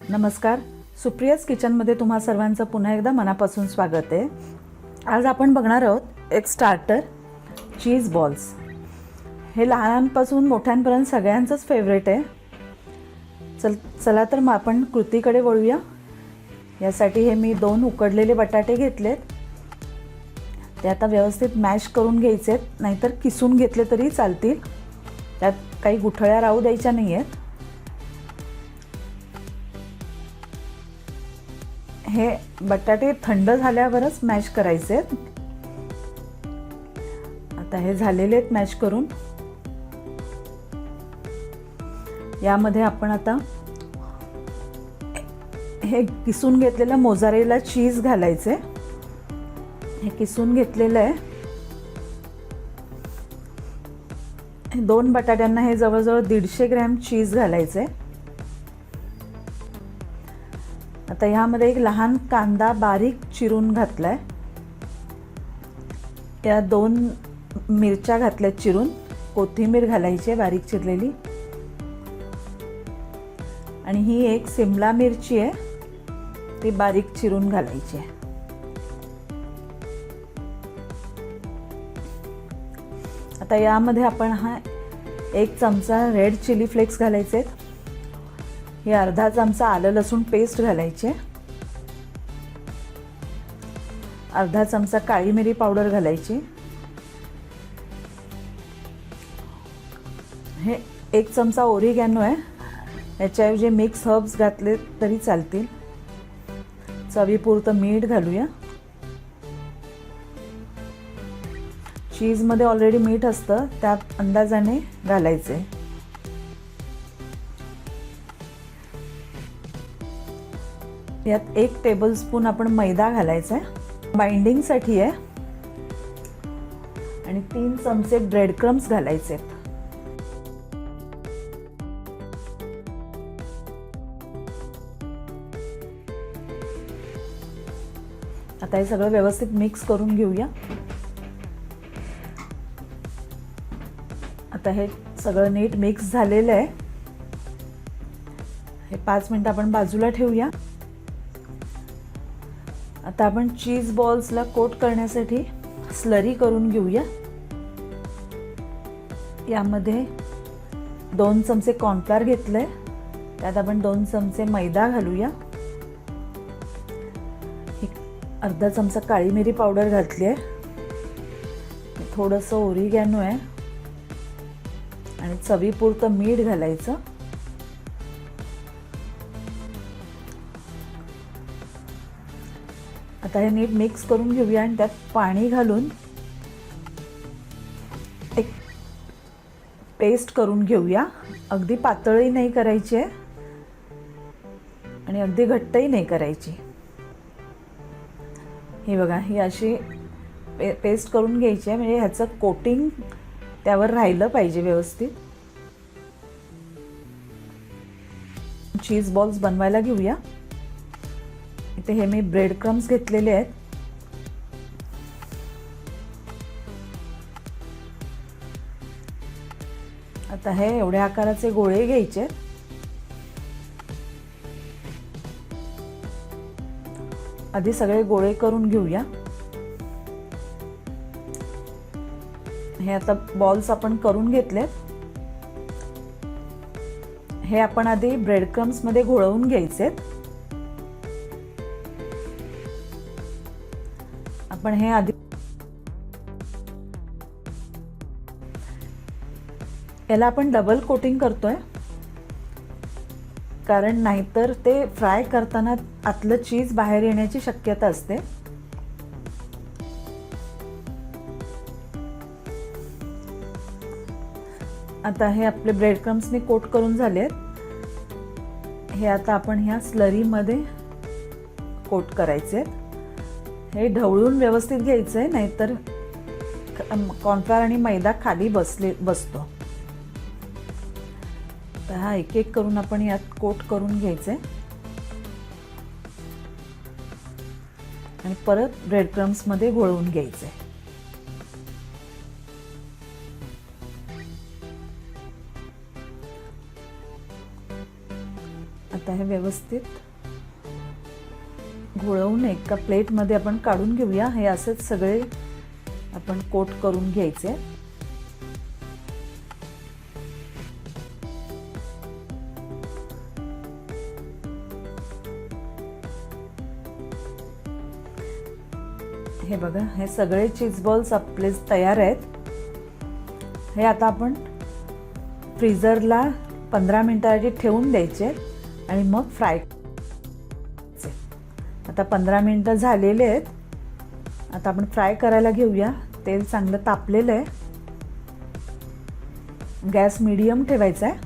नमस्कार, सुप्रियाज किचनमध्ये तुम्हा सर्वांचं पुन्हा एकदा मनापासून स्वागत आहे. आज आपण बघणार आहोत एक स्टार्टर चीज बॉल्स. हे लहानांपासून मोठ्यांपर्यंत सगळ्यांचंच फेवरेट आहे. चला तर मग आपण कृतीकडे वळूया. यासाठी हे मी 2 उकडलेले बटाटे घेतलेत. ते आता व्यवस्थित मॅश करून घ्यायचे आहेत, नाहीतर किसून घेतले तरी चालतील. त्यात काही गुठळ्या राहू द्यायच्या नाही आहेत. हे बटाटे थंड झाल्यावरच मॅश करायचे आहेत. आता हे झालेले आहेत मॅश करून. यामध्ये आपण आता हे किसून घेतलेलं मोझारेला चीज घालायचे. हे किसून घेतलेलं आहे. 2 बटाट्यांना हे जवळजवळ 150 ग्रॅम चीज घालायचे. आता ह्यामध्ये एक लहान कांदा बारीक चिरून घातलाय. या 2 मिरच्या घातल्या चिरून. कोथिंबीर घालायची बारीक चिरलेली. आणि ही एक सिमला मिरची आहे, ती बारीक चिरून घालायची आहे. आता यामध्ये आपण हा 1 चमचा रेड चिली फ्लेक्स घालायचे. हे अर्धा चमचा आलं लसूण पेस्ट घालायचे. अर्धा चमचा काळी मिरी पावडर घालायची. हे 1 चमचा ओरिगॅनो आहे. याच्याऐवजी मिक्स हर्ब्स घातले तरी चालतील. चवीपुरतं मीठ घालूया. चीजमध्ये ऑलरेडी मीठ असतं, त्या अंदाजाने घालायचे. यात 1 टेबलस्पून आपण मैदा घालायचा आहे, बाइंडिंगसाठी आहे. आणि 3 चमचे ब्रेड क्रम्स घालायचे. आता हे सगळं व्यवस्थित मिक्स करून घेऊया. आता हे सगळं नीट मिक्स झालेलं आहे. हे 5 मिनिट आपण बाजूला ठेवूया. आता आपण चीज बॉल्सला कोट करण्यासाठी स्लरी करून घेऊया. यामध्ये 2 चमचे कॉर्नफ्लोअर घेतलंय. त्यात आपण 2 चमचे मैदा घालूया. अर्धा चमचा काळी मिरी पावडर घातली आहे. थोडंसं ओरिगॅनो आहे आणि चवीपुरतं मीठ घालायचं. आता हे नीट मिक्स करून घेऊया आणि त्यात पाणी घालून एक पेस्ट करून घेऊया. अगदी पातळही नाही करायची आहे आणि अगदी घट्टही नाही करायची. ही बघा, ही अशी पेस्ट करून घ्यायची आहे, म्हणजे ह्याचं कोटिंग त्यावर राहिलं पाहिजे व्यवस्थित. चीज बॉल्स बनवायला घेऊया. इथे हे मी ब्रेड क्रम्स घेतलेले आहेत. आता हे एवढ्या आकाराचे गोळे घ्यायचे. आधी सगळे गोळे करून घेऊया. हे आता बॉल्स आपण करून घेतलेत. हे आपण आधी ब्रेड क्रम्स मध्ये घोळवून घ्यायचे. आपण हे आधी याला आपण डबल कोटिंग करतोय, कारण नाहीतर ते फ्राय करताना आतलं चीज बाहेर येण्याची शक्यता असते. आता हे आपले ब्रेड क्रम्सने कोट करून झालेत. हे आता आपण ह्या स्लरीमध्ये कोट करायचे. हे ढवळून व्यवस्थित घ्यायचं आहे, नाहीतर कॉर्नफ्लोअर आणि मैदा खाली बसतो. तर हा एक करून आपण यात कोट करून घ्यायचे आणि परत ब्रेड क्रम्स मध्ये घोळवून घ्यायचे. आता हे व्यवस्थित घोळवून एका प्लेटमध्ये आपण काढून घेऊया. हे असेच सगळे आपण कोट करून घ्यायचे. हे बघा, हे सगळे चीज बॉल्स आपले तयार आहेत. हे आता आपण फ्रीजरला 15 मिनिटांसाठी ठेवून द्यायचे आणि मग फ्राय करायचे. आता 15 मिनिटं झालेले आहेत. आता आपण फ्राय करायला घेऊया. तेल चांगलं तापलेलं आहे. गॅस मीडियम ठेवायचा आहे.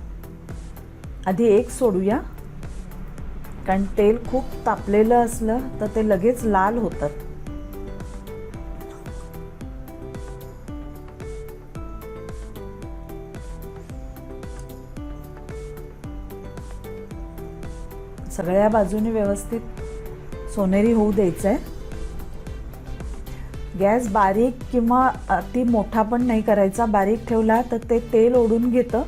आधी एक सोडूया, कारण तेल खूप तापलेलं असलं तर ते लगेच लाल होतात. सगळ्या बाजूने व्यवस्थित सोनेरी होऊ द्यायचं आहे. गॅस बारीक किंवा अति मोठा पण नाही करायचा. बारीक ठेवला तर ते तेल ओढून घेतं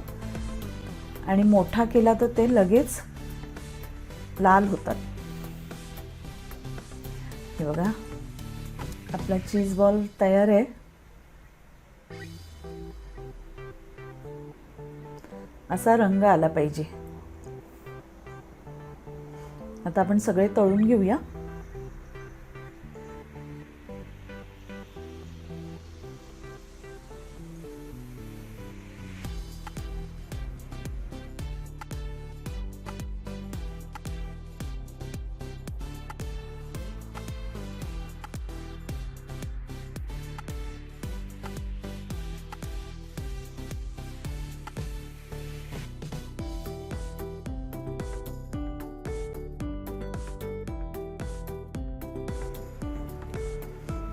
आणि मोठा केला तर ते लगेच लाल होतात. हे बघा, आपला चीज बॉल तयार आहे. असा रंग आला पाहिजे. आता आपण सगळे तळून घेऊया.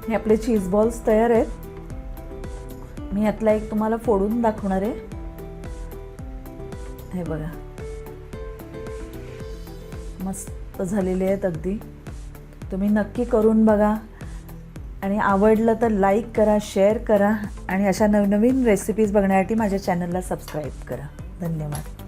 हे आपले चीज बॉल्स तयार आहेत. मी यातला एक तुम्हाला फोडून दाखवणार आहे. हे बघा, मस्त झालेले आहेत अगदी. तुम्ही नक्की करून बघा आणि आवडलं तर लाईक करा, शेअर करा आणि अशा नवनवीन रेसिपीज बघण्यासाठी माझ्या चॅनलला सबस्क्राईब करा. धन्यवाद.